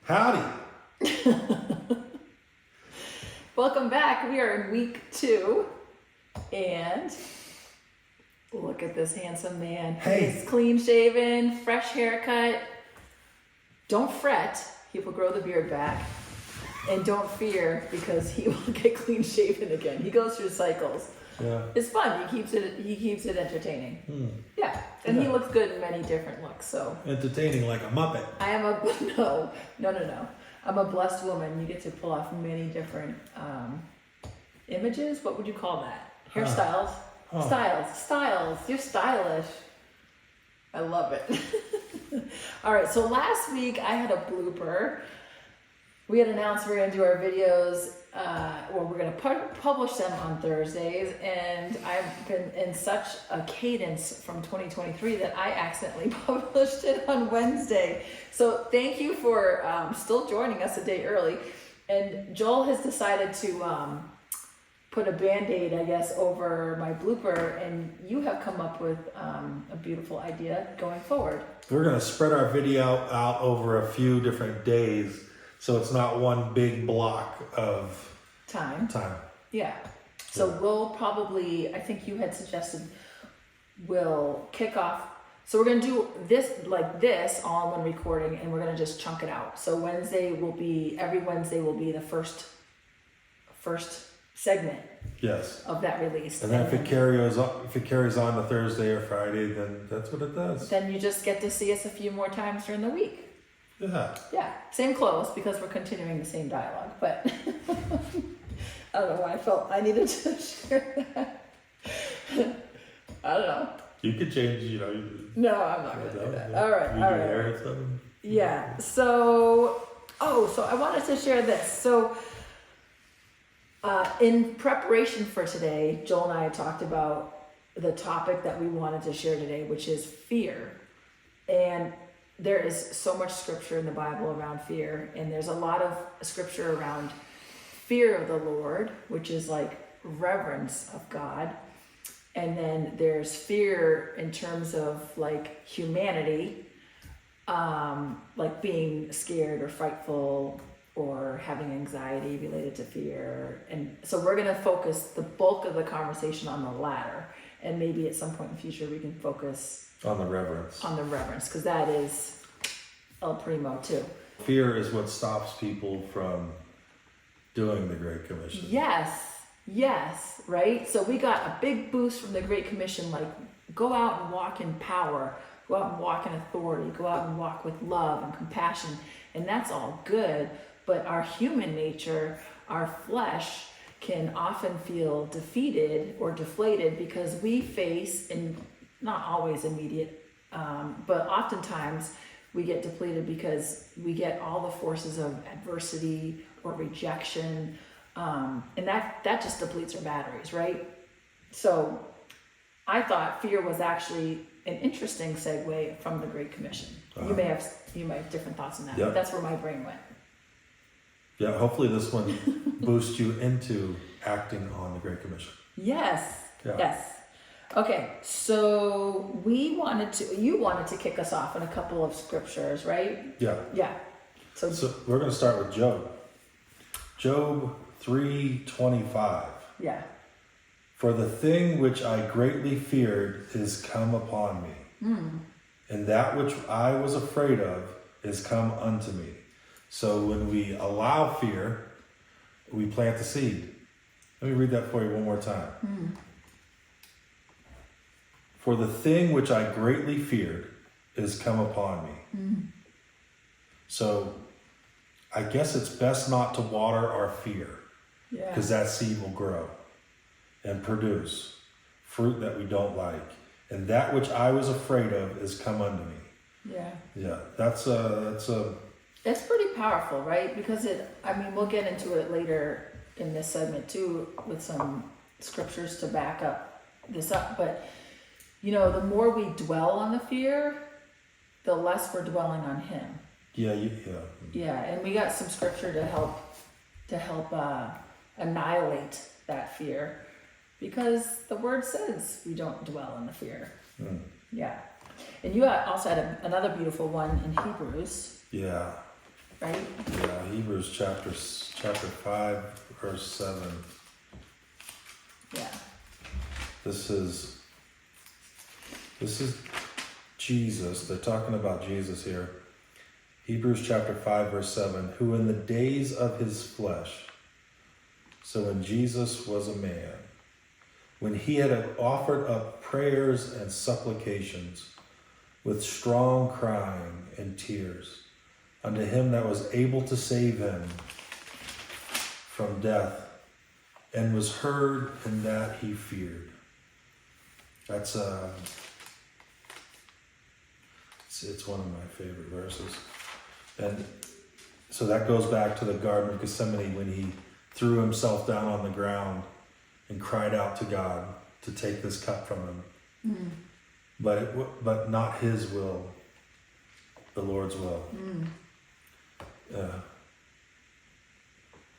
Howdy. Welcome back. We are in week 2, and look at this handsome man. Hey. He's clean shaven, fresh haircut. Don't fret, he will grow the beard back. And don't fear, because he will get clean shaven again. He goes through cycles. Yeah. It's fun. He keeps it entertaining. Yeah, and he looks good in many different looks. So Entertaining like a Muppet. I am no. I'm a blessed woman. You get to pull off many different images. What would you call that? Hairstyles. Styles. You're stylish. I love it. All right. So last week I had a blooper. We had announced we're going to do our videos, we're going to publish them on Thursdays, and I've been in such a cadence from 2023 that I accidentally published it on Wednesday. So thank you for still joining us a day early. And Joel has decided to put a Band-Aid, I guess, over my blooper, and you have come up with a beautiful idea going forward. We're going to spread our video out over a few different days, so it's not one big block of Time. Yeah. So we'll probably, I think you had suggested, we'll kick off. So we're going to do this like this all in one recording, and we're going to just chunk it out. So every Wednesday will be the first segment. Yes. Of that release. And then if it carries on to Thursday or Friday, then that's what it does. Then you just get to see us a few more times during the week. Yeah. Same clothes, because we're continuing the same dialogue, but I don't know why I felt I needed to share that. I don't know. You could change, No, I'm not going to do that. Yeah. All right. Hair or something. Yeah. So I wanted to share this. So in preparation for today, Joel and I talked about the topic that we wanted to share today, which is fear. And there is so much scripture in the Bible around fear, and there's a lot of scripture around fear of the Lord, which is like reverence of God. And then there's fear in terms of like humanity, like being scared or frightful or having anxiety related to fear. And so we're going to focus the bulk of the conversation on the latter. And maybe at some point in the future we can focus On the reverence, because that is El Primo too. Fear is what stops people from doing the Great Commission. Yes, right? So we got a big boost from the Great Commission, like go out and walk in power, go out and walk in authority, go out and walk with love and compassion. And that's all good, but our human nature, our flesh, can often feel defeated or deflated because we face, and not always immediate, but oftentimes we get depleted because we get all the forces of adversity or rejection, and that just depletes our batteries, right? So I thought fear was actually an interesting segue from the Great Commission. You may have different thoughts on that, but that's where my brain went. Yeah, hopefully this one boosts you into acting on the Great Commission. Yes. Okay, so you wanted to kick us off in a couple of scriptures, right? Yeah. So we're going to start with Job. Job 3:25. Yeah. For the thing which I greatly feared is come upon me, and that which I was afraid of is come unto me. So when we allow fear, we plant the seed. Let me read that for you one more time. For the thing which I greatly feared is come upon me. So I guess it's best not to water our fear, because that seed will grow and produce fruit that we don't like. And that which I was afraid of is come unto me. Yeah, that's it's pretty powerful, right? Because we'll get into it later in this segment too, with some scriptures to back this up. But, the more we dwell on the fear, the less we're dwelling on him. Yeah. Yeah, and we got some scripture to help annihilate that fear, because the word says we don't dwell in the fear. Yeah. And you also had another beautiful one in Hebrews. Yeah. right? Yeah, Hebrews chapter 5, verse 7. Yeah. This is Jesus. They're talking about Jesus here. Hebrews chapter 5, verse 7. Who in the days of his flesh, so when Jesus was a man, when he had offered up prayers and supplications with strong crying and tears unto him that was able to save him from death, and was heard in that he feared. That's it's one of my favorite verses. And so that goes back to the Garden of Gethsemane when he threw himself down on the ground and cried out to God to take this cup from him. Mm. But not his will, the Lord's will. Mm.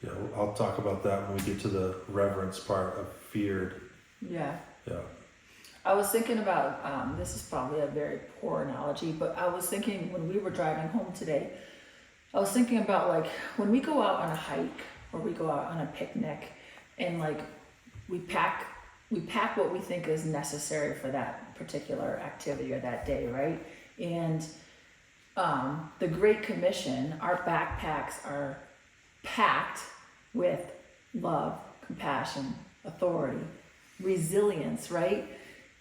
Yeah, I'll talk about that when we get to the reverence part of feared. Yeah. Yeah. I was thinking about, this is probably a very poor analogy, but I was thinking when we were driving home today, I was thinking about like when we go out on a hike or we go out on a picnic and like we pack what we think is necessary for that particular activity or that day, right? And the Great Commission, our backpacks are packed with love, compassion, authority, resilience, right?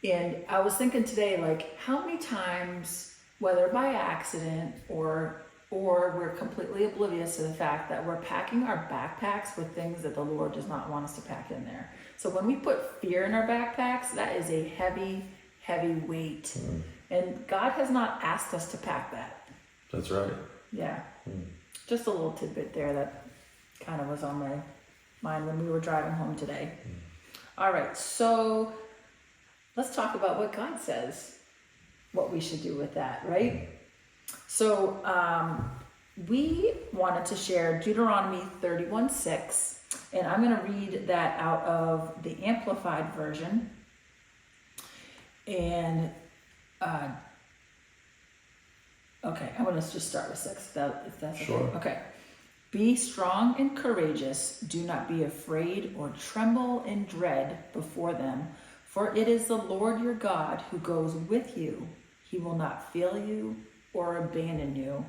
And I was thinking today, like, how many times, whether by accident or we're completely oblivious to the fact that we're packing our backpacks with things that the Lord does not want us to pack in there. So when we put fear in our backpacks, that is a heavy, heavy weight. Mm. And God has not asked us to pack that. That's right. Yeah. Mm. Just a little tidbit there that kind of was on my mind when we were driving home today. Mm. All right, so let's talk about what God says, what we should do with that, right? Mm. So we wanted to share Deuteronomy 31:6, and I'm going to read that out of the Amplified Version. And okay, I'm going to just start with 6, if that's sure. Okay. Okay. Be strong and courageous. Do not be afraid or tremble in dread before them, for it is the Lord your God who goes with you. He will not fail you or abandon you.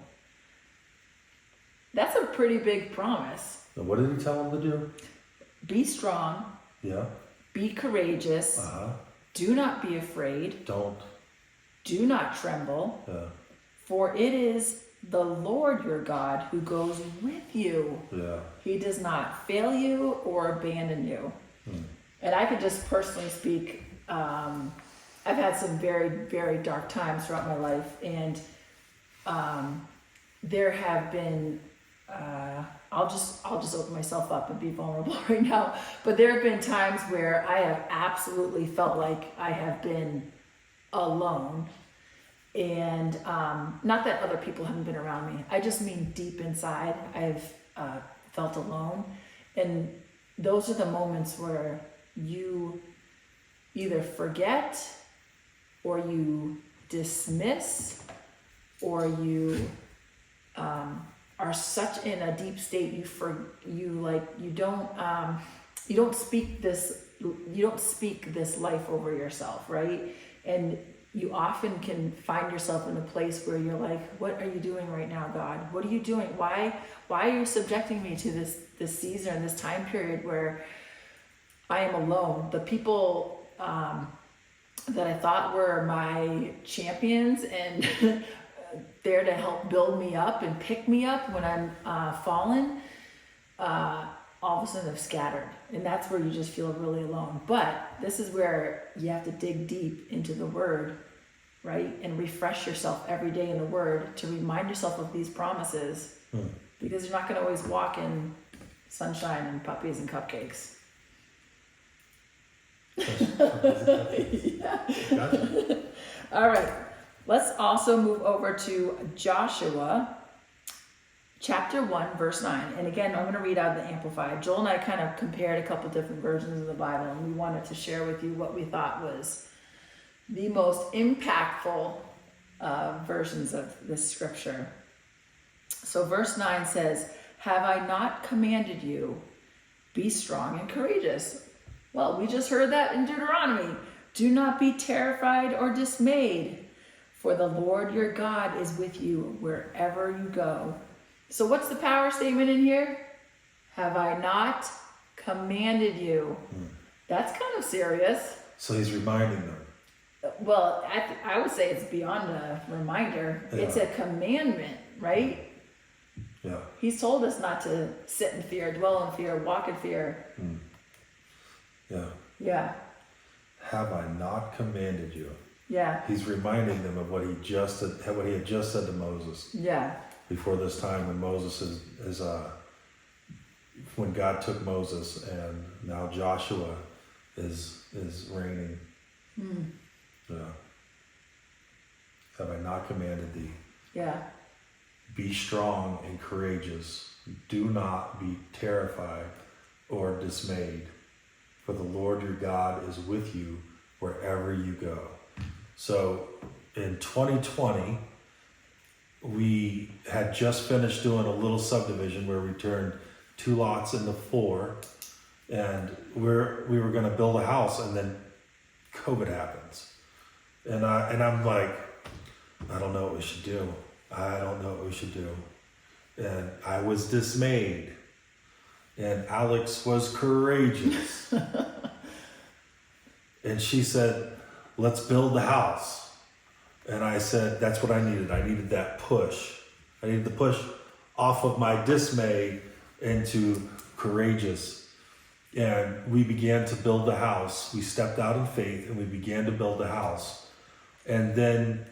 That's a pretty big promise. Now what did he tell them to do? Be strong. Yeah. Be courageous. Uh-huh. Do not be afraid. Don't. Do not tremble. Yeah. For it is the Lord your God who goes with you. Yeah. He does not fail you or abandon you. Hmm. And I could just personally speak, I've had some very, very dark times throughout my life, and there have been, I'll just open myself up and be vulnerable right now, but there have been times where I have absolutely felt like I have been alone. And not that other people haven't been around me. I just mean deep inside, I've felt alone. And those are the moments where you either forget or you dismiss or you are such in a deep state you don't speak this life over yourself, right? And you often can find yourself in a place where you're like, what are you doing right now, God? What are you doing? Why are you subjecting me to this season, this time period where I am alone? The people that I thought were my champions and there to help build me up and pick me up when I'm fallen, all of a sudden have scattered. And that's where you just feel really alone. But this is where you have to dig deep into the Word, right? And refresh yourself every day in the Word to remind yourself of these promises. Because you're not going to always walk in sunshine and puppies and cupcakes. Yeah. Gotcha. All right. Let's also move over to Joshua chapter 1, verse 9. And again, I'm going to read out the Amplified. Joel and I kind of compared a couple different versions of the Bible, and we wanted to share with you what we thought was the most impactful versions of this scripture. So verse 9 says, have I not commanded you, be strong and courageous? Well, we just heard that in Deuteronomy. Do not be terrified or dismayed, for the Lord your God is with you wherever you go. So what's the power statement in here? Have I not commanded you? That's kind of serious. So he's reminding them. Well, I would say it's beyond a reminder. Yeah. It's a commandment, right? Yeah. He's told us not to sit in fear, dwell in fear, walk in fear. Yeah. Yeah. Have I not commanded you? Yeah. He's reminding them of what he had just said to Moses. Yeah. Before this time when Moses when God took Moses and now Joshua is reigning. Yeah. Have I not commanded thee? Yeah. Be strong and courageous. Do not be terrified or dismayed, for the Lord your God is with you wherever you go. So in 2020, we had just finished doing a little subdivision where we turned 2 lots into 4, and we were going to build a house, and then COVID happens, and I'm like, I don't know what we should do. I don't know what we should do, and I was dismayed, and Alex was courageous, and she said, "Let's build the house." And I said, that's what I needed. I needed that push. I needed the push off of my dismay into courageous. And we began to build the house. We stepped out in faith and we began to build the house. And then